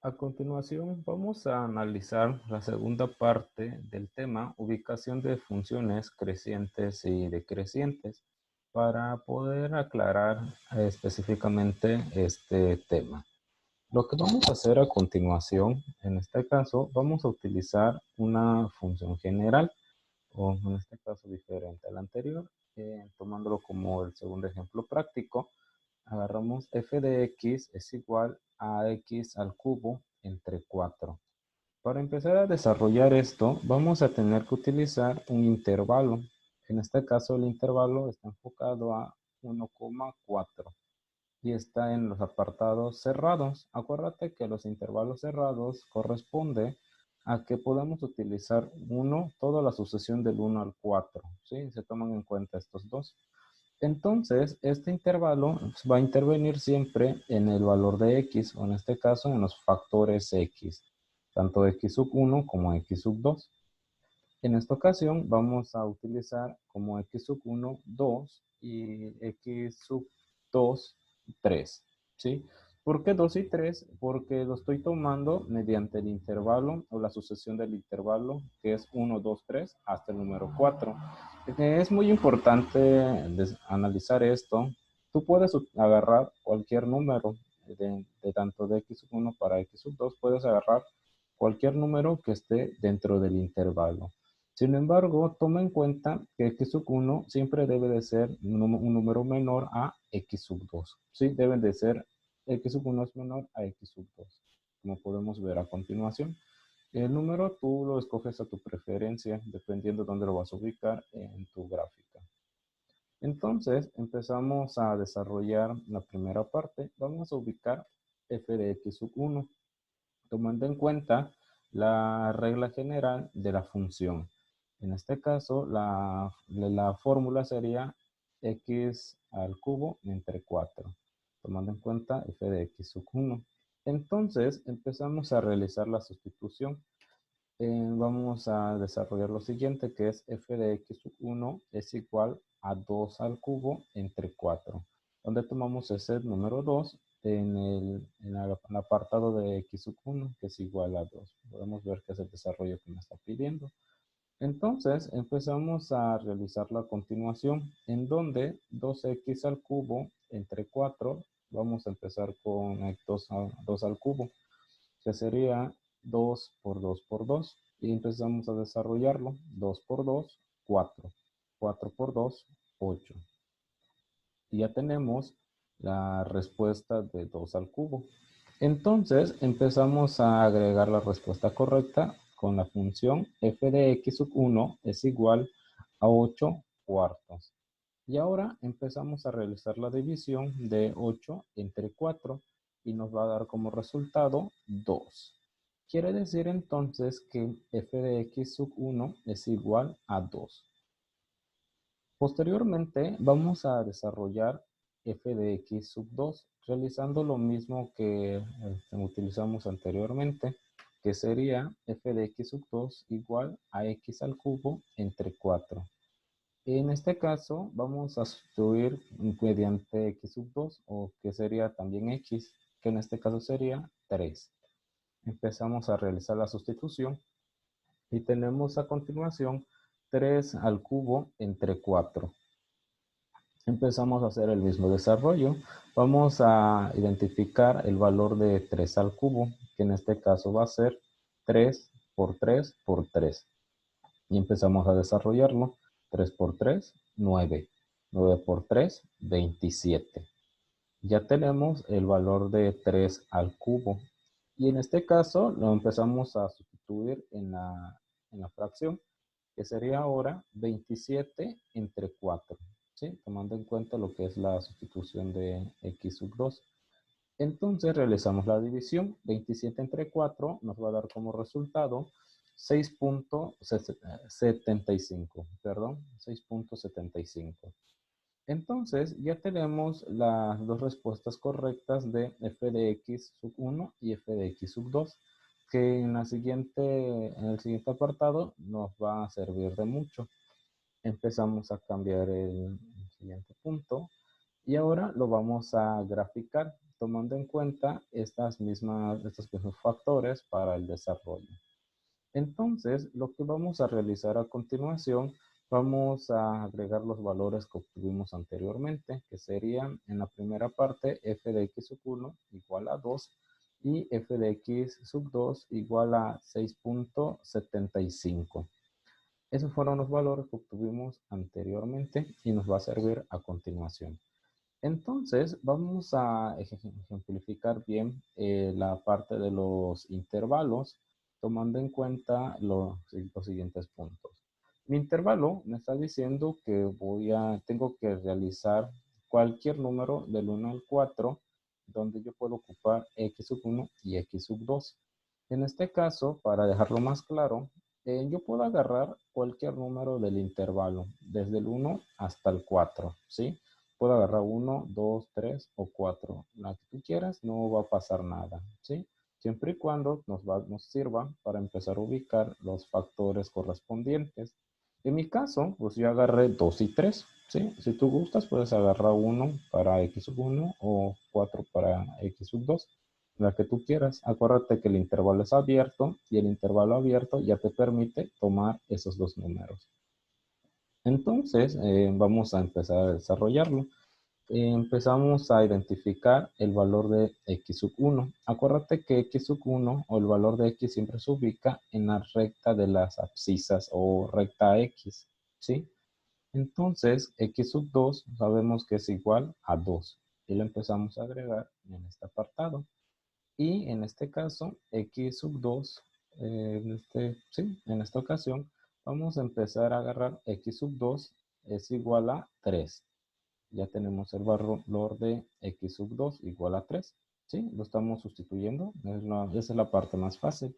A continuación, vamos a analizar la segunda parte del tema ubicación de funciones crecientes y decrecientes para poder aclarar específicamente este tema. Lo que vamos a hacer a continuación, en este caso, vamos a utilizar una función general o en este caso diferente al anterior, tomándolo como el segundo ejemplo práctico. Agarramos f de x es igual a x al cubo entre 4. Para empezar a desarrollar esto, vamos a tener que utilizar un intervalo. En este caso, el intervalo está enfocado a 1,4 y está en los apartados cerrados. Acuérdate que los intervalos cerrados corresponde a que podemos utilizar toda la sucesión del 1 al 4. ¿Sí? Se toman en cuenta estos dos. Entonces, este intervalo va a intervenir siempre en el valor de x, o en este caso en los factores x, tanto x sub 1 como x sub 2. En esta ocasión vamos a utilizar como x sub 1, 2 y x sub 2, 3. ¿Sí? ¿Por qué 2 y 3? Porque lo estoy tomando mediante el intervalo o la sucesión del intervalo que es 1, 2, 3 hasta el número 4. Es muy importante analizar esto. Tú puedes agarrar cualquier número de tanto de x sub 1 para x sub 2, puedes agarrar cualquier número que esté dentro del intervalo. Sin embargo, toma en cuenta que x sub 1 siempre debe de ser un número menor a x sub 2. ¿Sí? Deben de ser x sub 1 es menor a x sub 2, como podemos ver a continuación. El número tú lo escoges a tu preferencia, dependiendo de dónde lo vas a ubicar en tu gráfica. Entonces, empezamos a desarrollar la primera parte. Vamos a ubicar f de x sub 1, tomando en cuenta la regla general de la función. En este caso, la fórmula sería x al cubo entre 4, tomando en cuenta f de x sub 1. Entonces, empezamos a realizar la sustitución. Vamos a desarrollar lo siguiente, que es f de x sub 1 es igual a 2 al cubo entre 4, donde tomamos ese número 2 en el apartado de x sub 1, que es igual a 2. Podemos ver que es el desarrollo que me está pidiendo. Entonces, empezamos a realizar la continuación, en donde 2x al cubo entre 4, vamos a empezar con 2 al cubo, que sería 2 por 2 por 2. Y empezamos a desarrollarlo. 2 por 2, 4. 4 por 2, 8. Y ya tenemos la respuesta de 2 al cubo. Entonces empezamos a agregar la respuesta correcta con la función f de x sub 1 es igual a 8 cuartos. Y ahora empezamos a realizar la división de 8 entre 4 y nos va a dar como resultado 2. Quiere decir entonces que f de x sub 1 es igual a 2. Posteriormente vamos a desarrollar f de x sub 2 realizando lo mismo que utilizamos anteriormente, que sería f de x sub 2 igual a x al cubo entre 4. En este caso vamos a sustituir mediante x sub 2, o que sería también x, que en este caso sería 3. Empezamos a realizar la sustitución y tenemos a continuación 3 al cubo entre 4. Empezamos a hacer el mismo desarrollo. Vamos a identificar el valor de 3 al cubo, que en este caso va a ser 3 por 3 por 3. Y empezamos a desarrollarlo. 3 por 3, 9. 9 por 3, 27. Ya tenemos el valor de 3 al cubo. Y en este caso lo empezamos a sustituir en la fracción, que sería ahora 27 entre 4. ¿Sí? Tomando en cuenta lo que es la sustitución de x sub 2. Entonces realizamos la división. 27 entre 4 nos va a dar como resultado 6.75. Perdón, 6.75. Entonces ya tenemos las dos respuestas correctas de f de x sub 1 y f de x sub 2, que en el siguiente apartado nos va a servir de mucho. Empezamos a cambiar el siguiente punto. Y ahora lo vamos a graficar tomando en cuenta estos mismos factores para el desarrollo. Entonces, lo que vamos a realizar a continuación, vamos a agregar los valores que obtuvimos anteriormente, que serían en la primera parte f de x sub 1 igual a 2 y f de x sub 2 igual a 6.75. Esos fueron los valores que obtuvimos anteriormente y nos va a servir a continuación. Entonces, vamos a ejemplificar bien la parte de los intervalos, tomando en cuenta los siguientes puntos. Mi intervalo me está diciendo que tengo que realizar cualquier número del 1 al 4, donde yo puedo ocupar x sub 1 y x sub 2. En este caso, para dejarlo más claro, yo puedo agarrar cualquier número del intervalo, desde el 1 hasta el 4, ¿sí? Puedo agarrar 1, 2, 3 o 4. La que tú quieras, no va a pasar nada, ¿sí? Siempre y cuando nos sirva para empezar a ubicar los factores correspondientes. En mi caso, pues yo agarré 2 y 3, ¿sí? Si tú gustas, puedes agarrar 1 para x sub 1 o 4 para x sub 2, la que tú quieras. Acuérdate que el intervalo es abierto y el intervalo abierto ya te permite tomar esos dos números. Entonces, vamos a empezar a desarrollarlo. Empezamos a identificar el valor de x sub 1. Acuérdate que x sub 1 o el valor de x siempre se ubica en la recta de las abscisas o recta x, ¿sí? Entonces, x sub 2 sabemos que es igual a 2 y lo empezamos a agregar en este apartado. Y en este caso, x sub 2, en esta ocasión, vamos a empezar a agarrar x sub 2 es igual a 3. Ya tenemos el valor de x sub 2 igual a 3. ¿Sí? Lo estamos sustituyendo. Esa es la parte más fácil.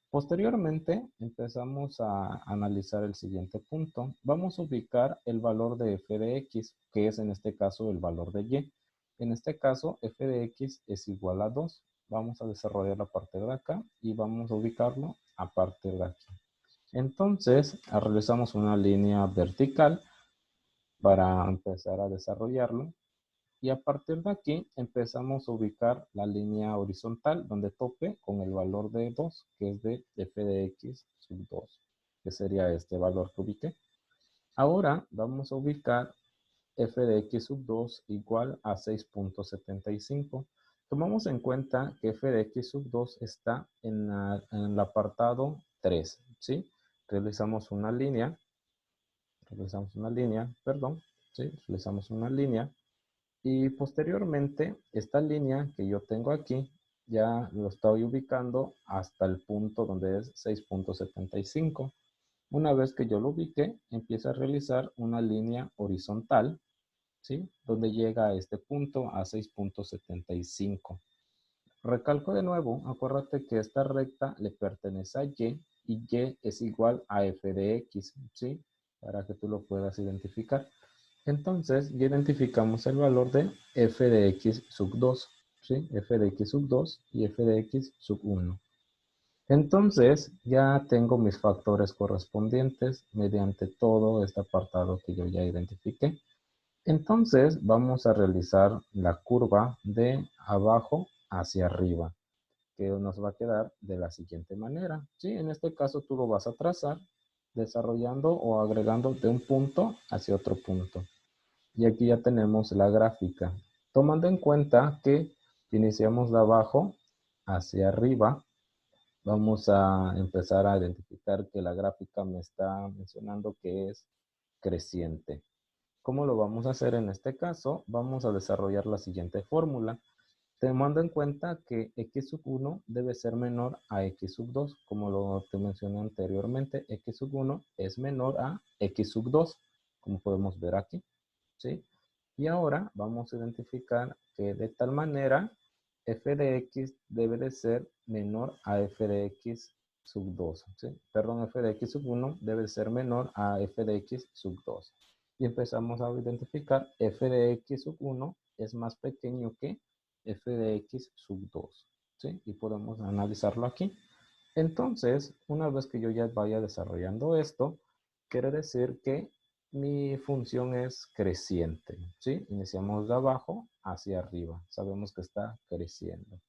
Posteriormente, empezamos a analizar el siguiente punto. Vamos a ubicar el valor de f de x, que es en este caso el valor de y. En este caso, f de x es igual a 2. Vamos a desarrollar la parte de acá y vamos a ubicarlo a partir de aquí. Entonces, realizamos una línea vertical para empezar a desarrollarlo. Y a partir de aquí empezamos a ubicar la línea horizontal donde tope con el valor de 2, que es de f de x sub 2, que sería este valor que ubiqué. Ahora vamos a ubicar f de x sub 2 igual a 6.75. Tomamos en cuenta que f de x sub 2 está en el apartado 3, ¿sí? Realizamos una línea, ¿sí? Realizamos una línea. Y posteriormente, esta línea que yo tengo aquí, ya lo estoy ubicando hasta el punto donde es 6.75. Una vez que yo lo ubique, empiezo a realizar una línea horizontal, ¿sí? Donde llega a este punto a 6.75. Recalco de nuevo, acuérdate que esta recta le pertenece a y es igual a f de x, ¿sí? Para que tú lo puedas identificar. Entonces, ya identificamos el valor de f de x sub 2, ¿sí? F de x sub 2 y f de x sub 1. Entonces, ya tengo mis factores correspondientes mediante todo este apartado que yo ya identifiqué. Entonces, vamos a realizar la curva de abajo hacia arriba, que nos va a quedar de la siguiente manera, ¿sí? En este caso, tú lo vas a trazar desarrollando o agregando de un punto hacia otro punto. Y aquí ya tenemos la gráfica. Tomando en cuenta que iniciamos de abajo hacia arriba, vamos a empezar a identificar que la gráfica me está mencionando que es creciente. ¿Cómo lo vamos a hacer en este caso? Vamos a desarrollar la siguiente fórmula. Tomando en cuenta que x sub 1 debe ser menor a x sub 2, como lo te mencioné anteriormente, x sub 1 es menor a x sub 2, como podemos ver aquí, ¿sí? Y ahora vamos a identificar que de tal manera f de x debe de ser menor a f de x sub 2, ¿sí? Perdón, f de x sub 1 debe ser menor a f de x sub 2. Y empezamos a identificar f de x sub 1 es más pequeño que f de x sub 2, ¿sí? Y podemos analizarlo aquí. Entonces, una vez que yo ya vaya desarrollando esto, quiere decir que mi función es creciente, ¿sí? Iniciamos de abajo hacia arriba. Sabemos que está creciendo.